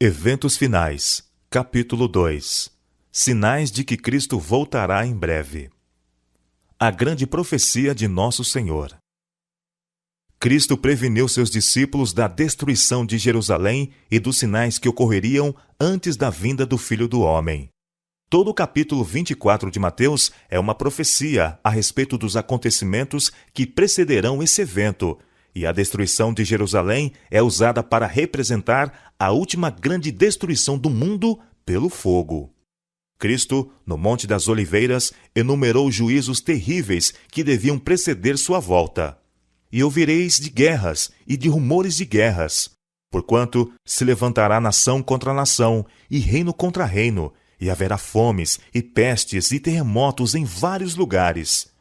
Eventos finais, capítulo 2. Sinais de que Cristo voltará em breve. A grande profecia de Nosso Senhor. Cristo preveniu seus discípulos da destruição de Jerusalém e dos sinais que ocorreriam antes da vinda do Filho do Homem. Todo o capítulo 24 de Mateus é uma profecia a respeito dos acontecimentos que precederão esse evento, e a destruição de Jerusalém é usada para representar a última grande destruição do mundo pelo fogo. Cristo, no Monte das Oliveiras, enumerou juízos terríveis que deviam preceder sua volta. E ouvireis de guerras e de rumores de guerras, porquanto se levantará nação contra nação e reino contra reino, e haverá fomes e pestes e terremotos em vários lugares.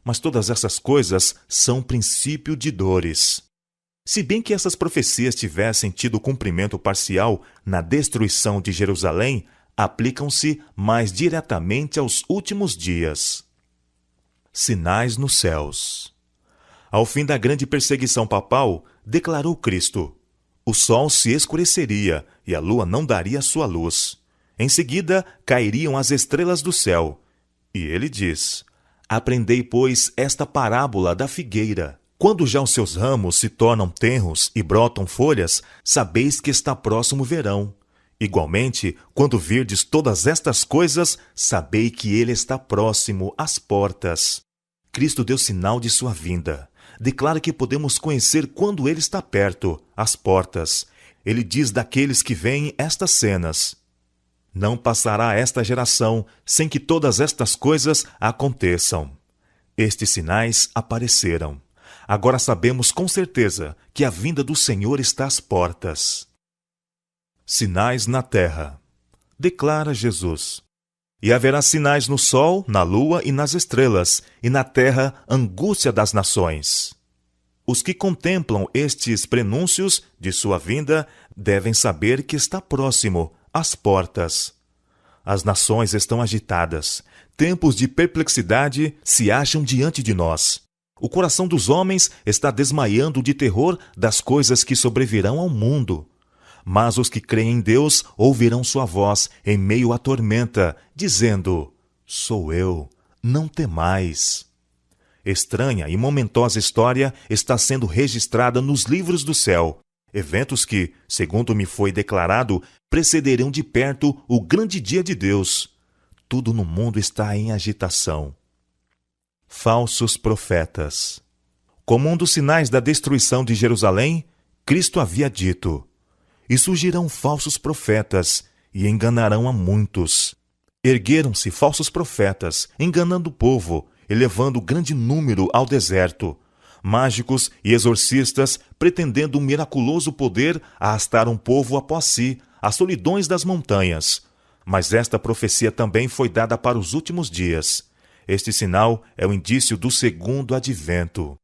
Mas todas essas coisas são princípio de dores. Se bem que essas profecias tivessem tido cumprimento parcial na destruição de Jerusalém, aplicam-se mais diretamente aos últimos dias. Sinais nos céus. Ao fim da grande perseguição papal, declarou Cristo: o sol se escureceria e a lua não daria sua luz. Em seguida, cairiam as estrelas do céu. E ele diz: aprendei, pois, esta parábola da figueira. Quando já os seus ramos se tornam tenros e brotam folhas, sabeis que está próximo o verão. Igualmente, quando virdes todas estas coisas, sabei que ele está próximo às portas. Cristo deu sinal de sua vinda. Declara que podemos conhecer quando ele está perto, às portas. Ele diz daqueles que veem estas cenas: não passará esta geração sem que todas estas coisas aconteçam. Estes sinais apareceram. Agora sabemos com certeza que a vinda do Senhor está às portas. Sinais na terra. Declara Jesus: e haverá sinais no sol, na lua e nas estrelas, e na terra angústia das nações. Os que contemplam estes prenúncios de sua vinda devem saber que está próximo, às portas. As nações estão agitadas. Tempos de perplexidade se acham diante de nós. O coração dos homens está desmaiando de terror das coisas que sobrevirão ao mundo. Mas os que creem em Deus ouvirão sua voz em meio à tormenta, dizendo: sou eu, não temais. Estranha e momentosa história está sendo registrada nos livros do céu. Eventos que, segundo me foi declarado, precederão de perto o grande dia de Deus. Tudo no mundo está em agitação. Falsos profetas. Como um dos sinais da destruição de Jerusalém, Cristo havia dito: e surgirão falsos profetas, e enganarão a muitos. Ergueram-se falsos profetas, enganando o povo, e levando grande número ao deserto. Mágicos e exorcistas, pretendendo um miraculoso poder, arrastaram o povo após si, às solidões das montanhas. Mas esta profecia também foi dada para os últimos dias. Este sinal é o indício do segundo advento.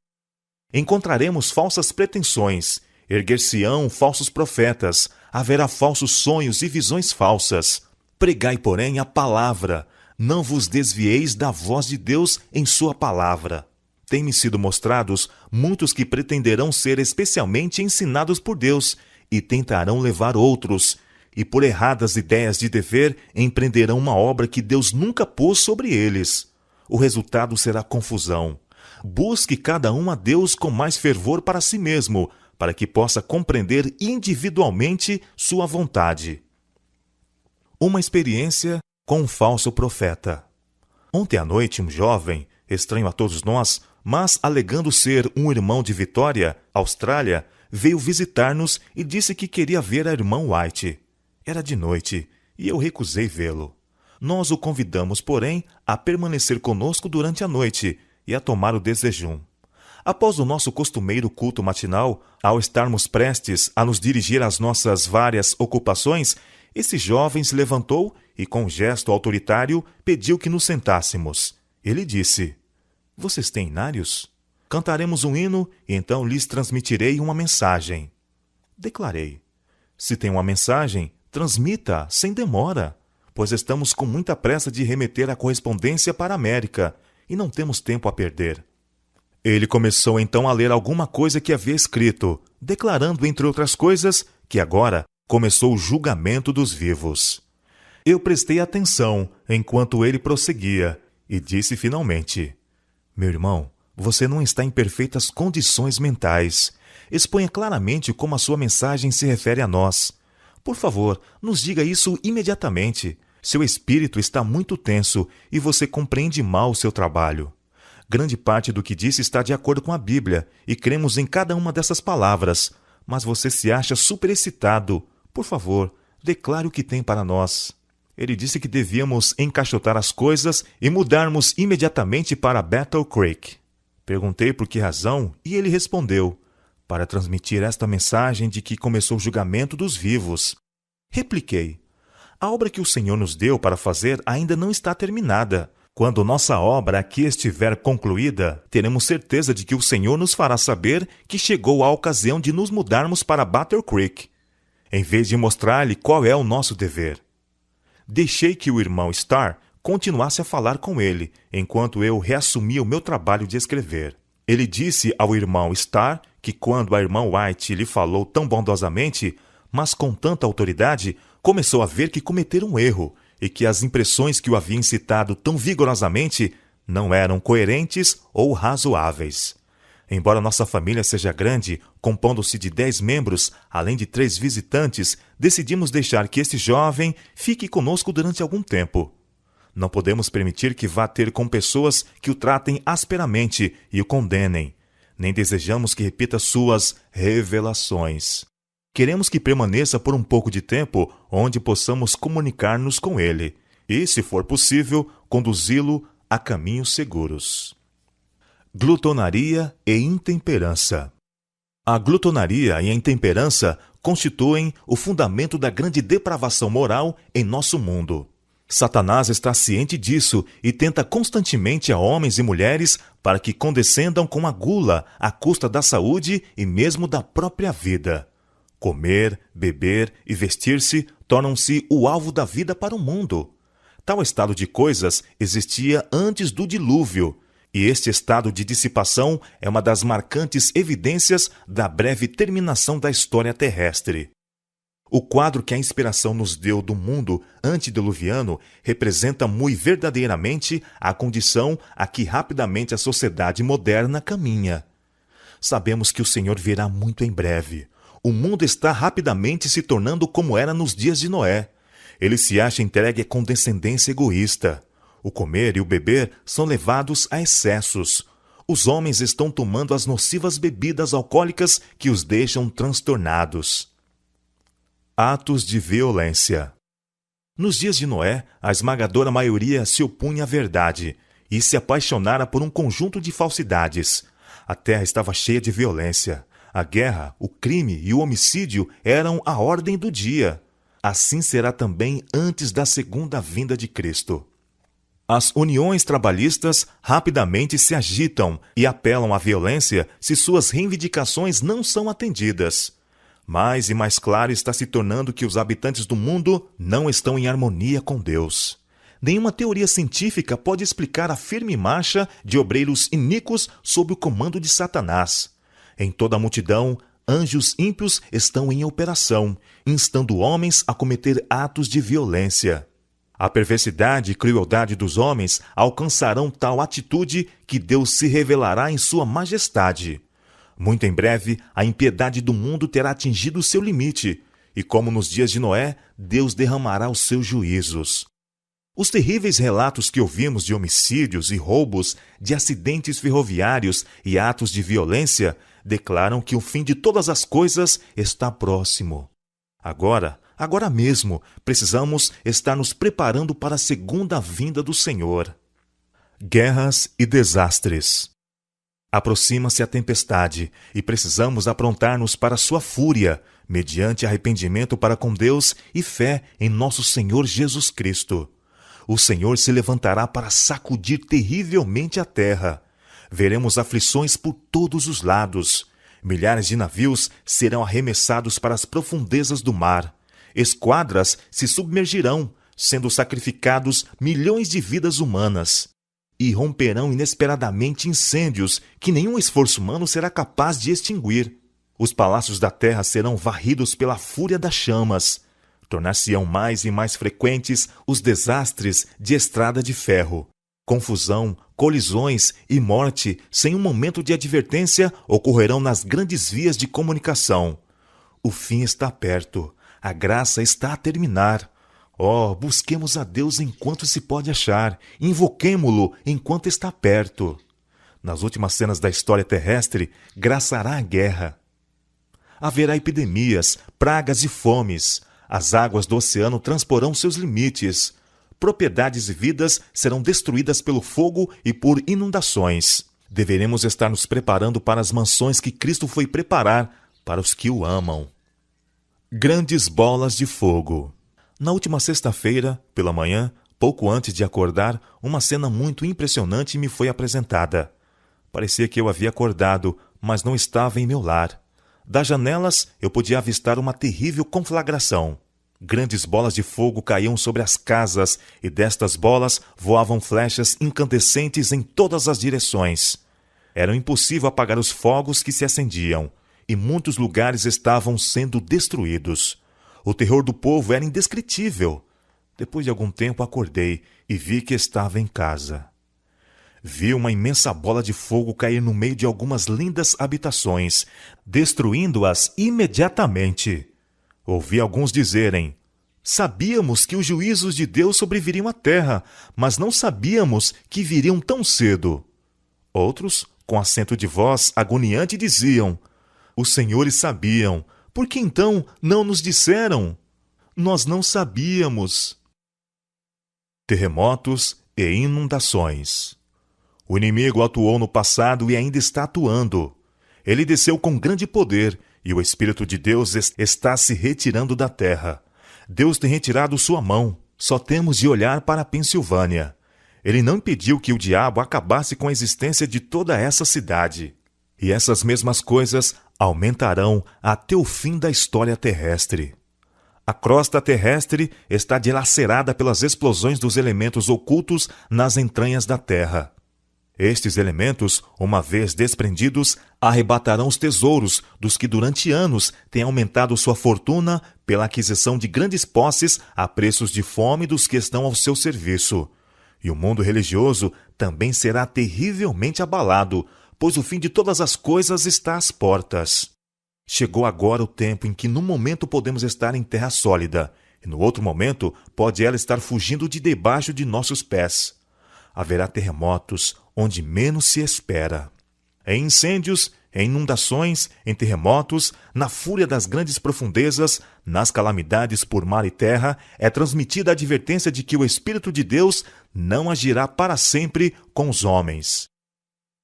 Encontraremos falsas pretensões, erguer-se-ão falsos profetas, haverá falsos sonhos e visões falsas. Pregai, porém, a palavra, não vos desvieis da voz de Deus em sua palavra. Têm-me sido mostrados muitos que pretenderão ser especialmente ensinados por Deus e tentarão levar outros, e por erradas ideias de dever empreenderão uma obra que Deus nunca pôs sobre eles. O resultado será confusão. Busque cada um a Deus com mais fervor para si mesmo, para que possa compreender individualmente sua vontade. Uma experiência com um falso profeta. Ontem à noite, um jovem, estranho a todos nós, mas alegando ser um irmão de Vitória, Austrália, veio visitar-nos e disse que queria ver a irmã White. Era de noite, e eu recusei vê-lo. Nós o convidamos, porém, a permanecer conosco durante a noite e a tomar o desjejum. Após o nosso costumeiro culto matinal, ao estarmos prestes a nos dirigir às nossas várias ocupações, esse jovem se levantou e, com um gesto autoritário, pediu que nos sentássemos. Ele disse: vocês têm inários? Cantaremos um hino e então lhes transmitirei uma mensagem. Declarei: se tem uma mensagem, transmita-a sem demora, pois estamos com muita pressa de remeter a correspondência para a América e não temos tempo a perder. Ele começou então a ler alguma coisa que havia escrito, declarando, entre outras coisas, que agora começou o julgamento dos vivos. Eu prestei atenção enquanto ele prosseguia e disse finalmente: meu irmão, você não está em perfeitas condições mentais. Exponha claramente como a sua mensagem se refere a nós. Por favor, nos diga isso imediatamente. Seu espírito está muito tenso e você compreende mal o seu trabalho. Grande parte do que disse está de acordo com a Bíblia e cremos em cada uma dessas palavras, mas você se acha superexcitado. Por favor, declare o que tem para nós. Ele disse que devíamos encaixotar as coisas e mudarmos imediatamente para Battle Creek. Perguntei por que razão e ele respondeu: para transmitir esta mensagem de que começou o julgamento dos vivos. Repliquei: a obra que o Senhor nos deu para fazer ainda não está terminada. Quando nossa obra aqui estiver concluída, teremos certeza de que o Senhor nos fará saber que chegou a ocasião de nos mudarmos para Battle Creek, em vez de mostrar-lhe qual é o nosso dever. Deixei que o irmão Starr continuasse a falar com ele, enquanto eu reassumia o meu trabalho de escrever. Ele disse ao irmão Starr que quando a irmã White lhe falou tão bondosamente, mas com tanta autoridade, começou a ver que cometera um erro e que as impressões que o haviam incitado tão vigorosamente não eram coerentes ou razoáveis. Embora nossa família seja grande, compondo-se de 10 membros, além de 3 visitantes, decidimos deixar que este jovem fique conosco durante algum tempo. Não podemos permitir que vá ter com pessoas que o tratem asperamente e o condenem. Nem desejamos que repita suas revelações. Queremos que permaneça por um pouco de tempo onde possamos comunicar-nos com ele e, se for possível, conduzi-lo a caminhos seguros. Glutonaria e intemperança. A glutonaria e a intemperança constituem o fundamento da grande depravação moral em nosso mundo. Satanás está ciente disso e tenta constantemente a homens e mulheres para que condescendam com a gula à custa da saúde e mesmo da própria vida. Comer, beber e vestir-se tornam-se o alvo da vida para o mundo. Tal estado de coisas existia antes do dilúvio, e este estado de dissipação é uma das marcantes evidências da breve terminação da história terrestre. O quadro que a inspiração nos deu do mundo antediluviano representa muito verdadeiramente a condição a que rapidamente a sociedade moderna caminha. Sabemos que o Senhor virá muito em breve. O mundo está rapidamente se tornando como era nos dias de Noé. Ele se acha entregue a condescendência egoísta. O comer e o beber são levados a excessos. Os homens estão tomando as nocivas bebidas alcoólicas que os deixam transtornados. Atos de violência. Nos dias de Noé, a esmagadora maioria se opunha à verdade e se apaixonara por um conjunto de falsidades. A terra estava cheia de violência. A guerra, o crime e o homicídio eram a ordem do dia. Assim será também antes da segunda vinda de Cristo. As uniões trabalhistas rapidamente se agitam e apelam à violência se suas reivindicações não são atendidas. Mais e mais claro está se tornando que os habitantes do mundo não estão em harmonia com Deus. Nenhuma teoria científica pode explicar a firme marcha de obreiros iníquos sob o comando de Satanás. Em toda a multidão, anjos ímpios estão em operação, instando homens a cometer atos de violência. A perversidade e crueldade dos homens alcançarão tal atitude que Deus se revelará em sua majestade. Muito em breve, a impiedade do mundo terá atingido o seu limite, e como nos dias de Noé, Deus derramará os seus juízos. Os terríveis relatos que ouvimos de homicídios e roubos, de acidentes ferroviários e atos de violência, declaram que o fim de todas as coisas está próximo. Agora mesmo, precisamos estar nos preparando para a segunda vinda do Senhor. Guerras e desastres. Aproxima-se a tempestade e precisamos aprontar-nos para sua fúria, mediante arrependimento para com Deus e fé em nosso Senhor Jesus Cristo. O Senhor se levantará para sacudir terrivelmente a terra. Veremos aflições por todos os lados. Milhares de navios serão arremessados para as profundezas do mar. Esquadras se submergirão, sendo sacrificados milhões de vidas humanas. E romperão inesperadamente incêndios que nenhum esforço humano será capaz de extinguir. Os palácios da terra serão varridos pela fúria das chamas. Tornar-se-ão mais e mais frequentes os desastres de estrada de ferro. Confusão, colisões e morte, sem um momento de advertência, ocorrerão nas grandes vias de comunicação. O fim está perto. A graça está a terminar. Oh, busquemos a Deus enquanto se pode achar. Invoquemo-lo enquanto está perto. Nas últimas cenas da história terrestre, graçará a guerra. Haverá epidemias, pragas e fomes. As águas do oceano transporão seus limites. Propriedades e vidas serão destruídas pelo fogo e por inundações. Deveremos estar nos preparando para as mansões que Cristo foi preparar para os que o amam. Grandes bolas de fogo. Na última sexta-feira, pela manhã, pouco antes de acordar, uma cena muito impressionante me foi apresentada. Parecia que eu havia acordado, mas não estava em meu lar. Das janelas, eu podia avistar uma terrível conflagração. Grandes bolas de fogo caíam sobre as casas, e destas bolas voavam flechas incandescentes em todas as direções. Era impossível apagar os fogos que se acendiam, e muitos lugares estavam sendo destruídos. O terror do povo era indescritível. Depois de algum tempo acordei e vi que estava em casa. Vi uma imensa bola de fogo cair no meio de algumas lindas habitações, destruindo-as imediatamente. Ouvi alguns dizerem: sabíamos que os juízos de Deus sobreviriam à terra, mas não sabíamos que viriam tão cedo. Outros, com acento de voz agoniante, diziam: os senhores sabiam, por que então não nos disseram? Nós não sabíamos. Terremotos e inundações. O inimigo atuou no passado e ainda está atuando. Ele desceu com grande poder e o Espírito de Deus está se retirando da terra. Deus tem retirado sua mão. Só temos de olhar para a Pensilvânia. Ele não impediu que o diabo acabasse com a existência de toda essa cidade. E essas mesmas coisas aumentarão até o fim da história terrestre. A crosta terrestre está dilacerada pelas explosões dos elementos ocultos nas entranhas da terra. Estes elementos, uma vez desprendidos, arrebatarão os tesouros dos que durante anos têm aumentado sua fortuna pela aquisição de grandes posses a preços de fome dos que estão ao seu serviço. E o mundo religioso também será terrivelmente abalado, pois o fim de todas as coisas está às portas. Chegou agora o tempo em que num momento podemos estar em terra sólida, e no outro momento pode ela estar fugindo de debaixo de nossos pés. Haverá terremotos onde menos se espera. Em incêndios, em inundações, em terremotos, na fúria das grandes profundezas, nas calamidades por mar e terra, é transmitida a advertência de que o Espírito de Deus não agirá para sempre com os homens.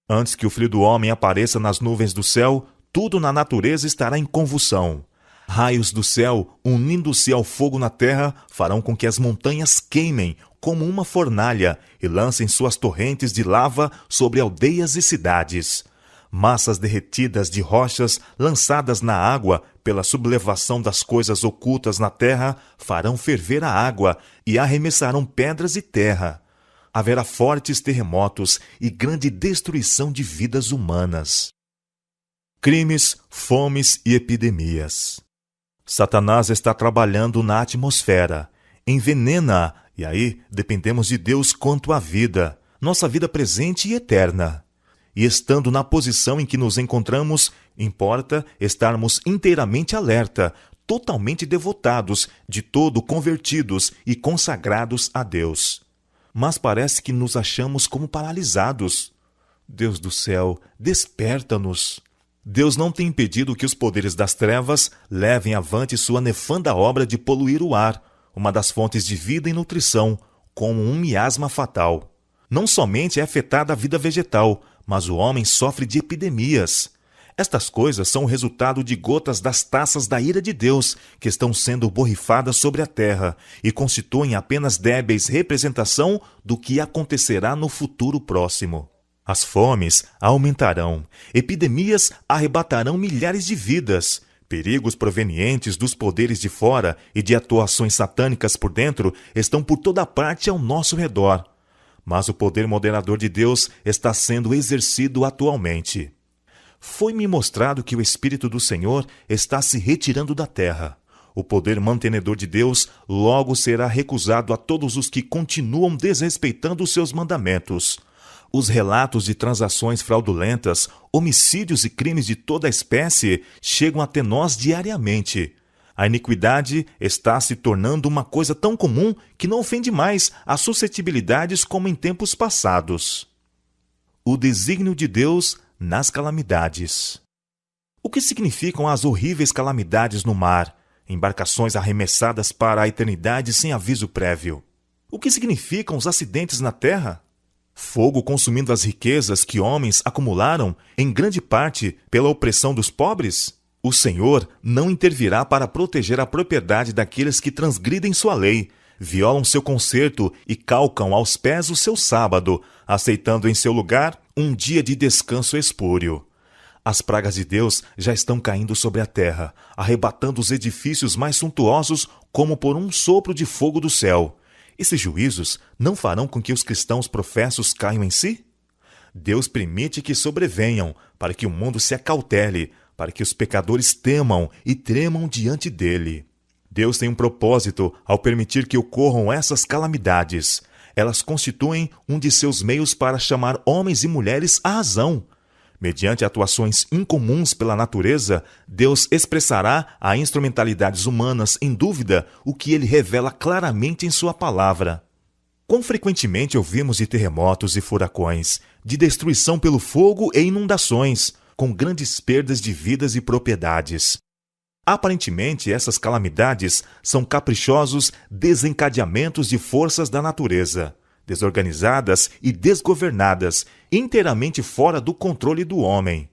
Antes que o Filho do Homem apareça nas nuvens do céu, tudo na natureza estará em convulsão. Raios do céu, unindo-se ao fogo na terra, farão com que as montanhas queimem como uma fornalha e lancem suas torrentes de lava sobre aldeias e cidades. Massas derretidas de rochas lançadas na água pela sublevação das coisas ocultas na terra farão ferver a água e arremessarão pedras e terra. Haverá fortes terremotos e grande destruição de vidas humanas. Crimes, fomes e epidemias. Satanás está trabalhando na atmosfera, envenena-a, e aí dependemos de Deus quanto à vida, nossa vida presente e eterna. E estando na posição em que nos encontramos, importa estarmos inteiramente alerta, totalmente devotados, de todo convertidos e consagrados a Deus. Mas parece que nos achamos como paralisados. Deus do céu, desperta-nos. Deus não tem impedido que os poderes das trevas levem avante sua nefanda obra de poluir o ar, uma das fontes de vida e nutrição, como um miasma fatal. Não somente é afetada a vida vegetal, mas o homem sofre de epidemias. Estas coisas são o resultado de gotas das taças da ira de Deus que estão sendo borrifadas sobre a terra e constituem apenas débeis representação do que acontecerá no futuro próximo. As fomes aumentarão, epidemias arrebatarão milhares de vidas, perigos provenientes dos poderes de fora e de atuações satânicas por dentro estão por toda parte ao nosso redor. Mas o poder moderador de Deus está sendo exercido atualmente. Foi-me mostrado que o Espírito do Senhor está se retirando da terra. O poder mantenedor de Deus logo será recusado a todos os que continuam desrespeitando os seus mandamentos. Os relatos de transações fraudulentas, homicídios e crimes de toda a espécie chegam até nós diariamente. A iniquidade está se tornando uma coisa tão comum que não ofende mais as suscetibilidades como em tempos passados. O desígnio de Deus nas calamidades. O que significam as horríveis calamidades no mar, embarcações arremessadas para a eternidade sem aviso prévio? O que significam os acidentes na terra? Fogo consumindo as riquezas que homens acumularam, em grande parte pela opressão dos pobres? O Senhor não intervirá para proteger a propriedade daqueles que transgridem sua lei, violam seu concerto e calcam aos pés o seu sábado, aceitando em seu lugar um dia de descanso espúrio. As pragas de Deus já estão caindo sobre a terra, arrebatando os edifícios mais suntuosos como por um sopro de fogo do céu. Esses juízos não farão com que os cristãos professos caiam em si? Deus permite que sobrevenham, para que o mundo se acautele, para que os pecadores temam e tremam diante dele. Deus tem um propósito ao permitir que ocorram essas calamidades. Elas constituem um de seus meios para chamar homens e mulheres à razão. Mediante atuações incomuns pela natureza, Deus expressará a instrumentalidades humanas em dúvida o que ele revela claramente em sua palavra. Quão frequentemente ouvimos de terremotos e furacões, de destruição pelo fogo e inundações, com grandes perdas de vidas e propriedades. Aparentemente, essas calamidades são caprichosos desencadeamentos de forças da natureza, desorganizadas e desgovernadas, inteiramente fora do controle do homem.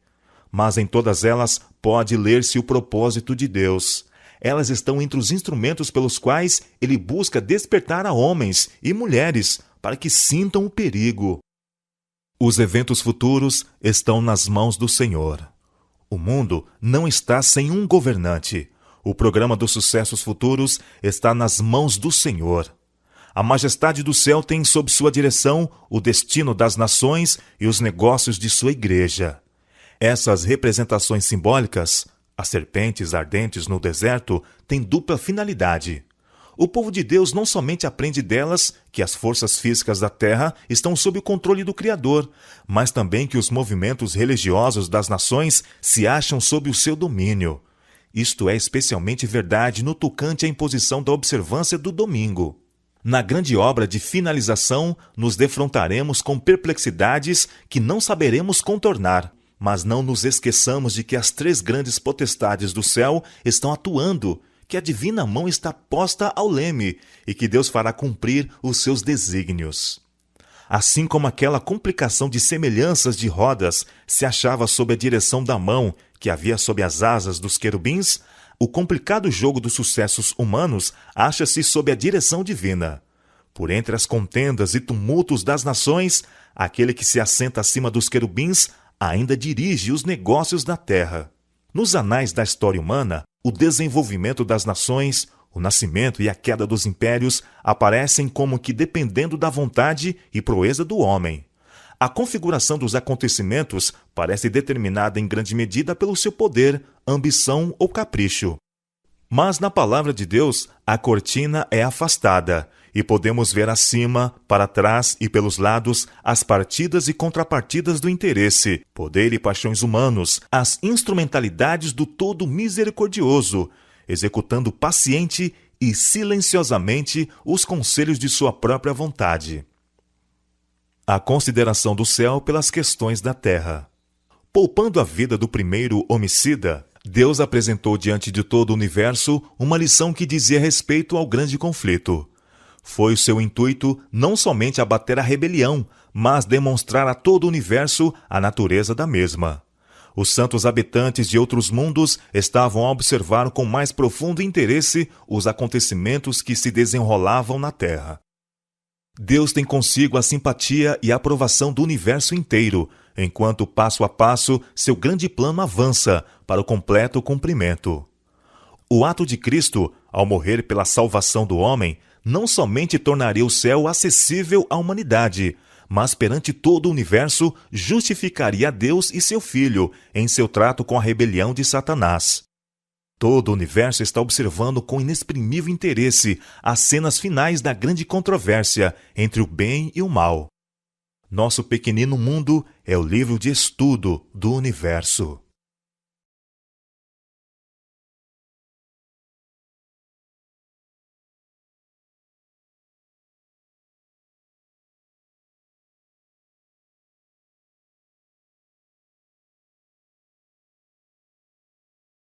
Mas em todas elas pode ler-se o propósito de Deus. Elas estão entre os instrumentos pelos quais ele busca despertar a homens e mulheres para que sintam o perigo. Os eventos futuros estão nas mãos do Senhor. O mundo não está sem um governante. O programa dos sucessos futuros está nas mãos do Senhor. A majestade do céu tem sob sua direção o destino das nações e os negócios de sua igreja. Essas representações simbólicas, as serpentes ardentes no deserto, têm dupla finalidade. O povo de Deus não somente aprende delas que as forças físicas da terra estão sob o controle do Criador, mas também que os movimentos religiosos das nações se acham sob o seu domínio. Isto é especialmente verdade no tocante à imposição da observância do domingo. Na grande obra de finalização, nos defrontaremos com perplexidades que não saberemos contornar, mas não nos esqueçamos de que as três grandes potestades do céu estão atuando, que a divina mão está posta ao leme e que Deus fará cumprir os seus desígnios. Assim como aquela complicação de semelhanças de rodas se achava sob a direção da mão que havia sob as asas dos querubins, o complicado jogo dos sucessos humanos acha-se sob a direção divina. Por entre as contendas e tumultos das nações, aquele que se assenta acima dos querubins ainda dirige os negócios da terra. Nos anais da história humana, o desenvolvimento das nações, o nascimento e a queda dos impérios aparecem como que dependendo da vontade e proeza do homem. A configuração dos acontecimentos parece determinada em grande medida pelo seu poder, ambição ou capricho. Mas na palavra de Deus, a cortina é afastada, e podemos ver acima, para trás e pelos lados as partidas e contrapartidas do interesse, poder e paixões humanos, as instrumentalidades do todo misericordioso, executando paciente e silenciosamente os conselhos de sua própria vontade. A consideração do céu pelas questões da terra. Poupando a vida do primeiro homicida, Deus apresentou diante de todo o universo uma lição que dizia respeito ao grande conflito. Foi o seu intuito não somente abater a rebelião, mas demonstrar a todo o universo a natureza da mesma. Os santos habitantes de outros mundos estavam a observar com mais profundo interesse os acontecimentos que se desenrolavam na Terra. Deus tem consigo a simpatia e a aprovação do universo inteiro, enquanto passo a passo seu grande plano avança para o completo cumprimento. O ato de Cristo, ao morrer pela salvação do homem, não somente tornaria o céu acessível à humanidade, mas perante todo o universo justificaria Deus e seu Filho em seu trato com a rebelião de Satanás. Todo o universo está observando com inexprimível interesse as cenas finais da grande controvérsia entre o bem e o mal. Nosso pequenino mundo é o livro de estudo do universo.